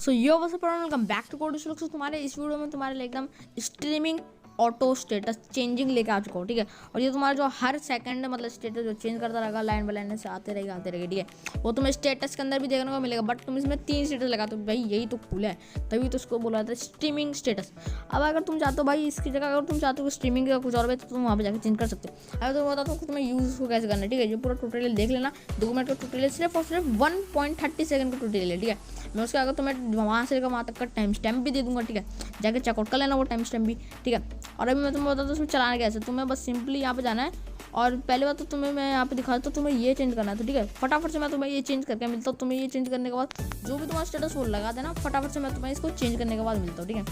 So yo what's up welcome back to code Shlok. तुम्हारे इस video में तुम्हारे लिए एकदम स्ट्रीमिंग ऑटो स्टेटस चेंजिंग लेके आ चुका हूँ, ठीक है। और ये तुम्हारा जो हर सेकंड मतलब स्टेटस जो चेंज करता रहेगा, लाइन बाय लाइन से आते रहेगा, ठीक है। वो तुम्हें स्टेटस के अंदर भी देखने को मिलेगा, बट तुम इसमें 3 स्टेटस लगा तो भाई यही तो कूल है, तभी तो उसको बोला जाता है स्ट्रीमिंग स्टेटस। अब अगर तुम चाहते हो भाई इसकी जगह अगर तुम चाहते हो स्ट्रीमिंग का कुछ और भी, तो तुम वहाँ पर जाकर चेंज कर सकते हो। अगर तो बताता हूँ कि तुम्हें यूज़ को कैसे करना है, ठीक है। ये पूरा ट्यूटोरियल देख लेना, 2 मिनट का ट्यूटोरियल, सिर्फ और सिर्फ 1.30 सेकंड का ट्यूटोरियल है, ठीक है। मैं उसका अगर तुम्हें वहाँ से लेकर वहाँ तक का टाइम स्टैम्प भी दे दूँगा, ठीक है। जाके चेकआउट कर लेना वो टाइम स्टैम्प भी, ठीक है। और अभी मैं तुम्हें बताता हूँ उसमें चलाना कैसे। तुम्हें बस सिंपली यहाँ पे जाना है और पहले बात तो तुम्हें मैं यहाँ पे दिखा तो तुम्हें ये चेंज करना है, तो ठीक है। फटाफट से मैं तुम्हें ये चेंज करके मिलता हूँ। तुम्हें ये चेंज करने के बाद जो भी तुम्हारा स्टेटस वो लगा देना, फटाफट से मैं तुम्हें इसको चेंज करने के बाद मिलता हूँ, ठीक है।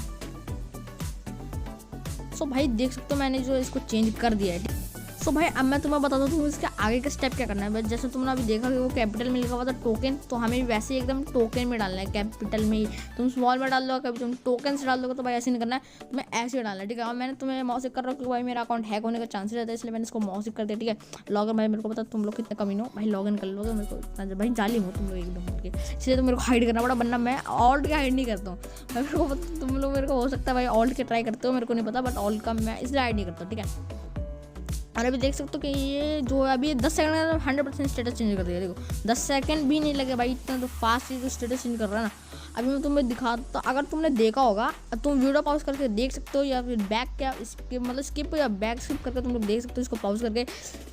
सो भाई देख सकते हो मैंने जो इसको चेंज कर दिया है। सो भाई अब मैं तुम्हें बताता हूँ तुम्हें इसके आगे का स्टेप क्या करना है। बस जैसे तुमने अभी देखा कि वो कैपिटल में लिखा हुआ था टोकन, तो हमें भी वैसे ही एकदम टोकन में डालना है, कैपिटल में ही। तुम स्मॉल में डाल दो, कभी तुम टोकन से डाल दोगे, तो भाई ऐसे नहीं करना है, तुम्हें ऐसे ही डालना है, ठीक है। और मैंने तुम्हें मौसिक कर रहा हूँ क्योंकि भाई मेरा अकाउंट हैक होने का चांसेस रहता है, इसलिए मैंने इसको मौसिक कर दिया, ठीक है। लॉगिन भाई मेरे को पता तुम लोग कितने कमीन हो भाई, लॉगिन कर लोगे मेरे को भाई, जालिम हो तुम लोग एकदम के, इसलिए तो मेरे को हाइड करना पड़ा, वरना मैं ऑल्ट के हाइड नहीं करता हूँ भाई। मेरे को तुम लोग मेरे को हो सकता है भाई ऑल्ट के ट्राई करते हो, मेरे को नहीं पता, बट ऑल्ट का मैं इसलिए हाइड नहीं करता, ठीक है। और अभी देख सकते हो कि ये जो अभी 10 सेकंड में 100% स्टेटस चेंज कर दिया, देखो 10 सेकंड भी नहीं लगे भाई, इतना तो फास्ट ही जो स्टेटस चेंज कर रहा है ना। अभी मैं तुम्हें दिखाता, अगर तुमने देखा होगा तुम वीडियो पॉज करके देख सकते हो, या फिर बैक क्या मतलब स्किप या बैक स्किप करके तुम लोग देख सकते हो इसको पॉज करके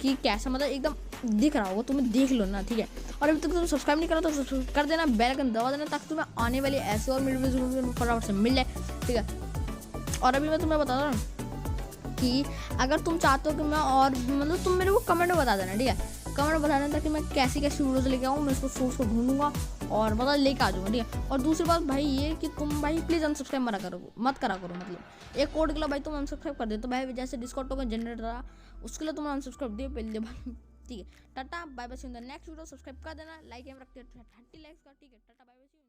कि कैसा मतलब एकदम दिख रहा होगा, तुम्हें देख लो ना, ठीक है। और अभी तक तुम सब्सक्राइब नहीं करो तो सब्सक्राइब कर देना, बेल आइकन दबा देना, ताकि तुम्हें आने वाली ऐसे और वीडियो फटाफट से मिल जाए, ठीक है। और अभी मैं तुम्हें बता रहा हूँ कि अगर तुम चाहते हो कि मैं और मतलब तुम मेरे को कमेंट में बता देना, ठीक है। कमेंट में बता देना ताकि मैं कैसी कैसी वीडियोस लेके आऊँ, मैं इसको सोर्स को ढूंढूंगा और मतलब लेके आ जाऊँगा, ठीक है। और दूसरी बात भाई ये कि तुम भाई प्लीज़ अनसब्सक्राइब मत करा करो, मतलब एक कोड के लिए भाई तुम अनसब्सक्राइब कर दे, तो भाई जैसे डिस्कॉर्ड टोकन जनरेट रहा उसके लिए तुम अनसब्सक्राइब दिए पहले भाई, ठीक है। Tata bye bye, see in the next video. Subscribe कर देना, लाइक एम रखते हैं 30 लाइक्स का, ठीक है। Tata bye bye.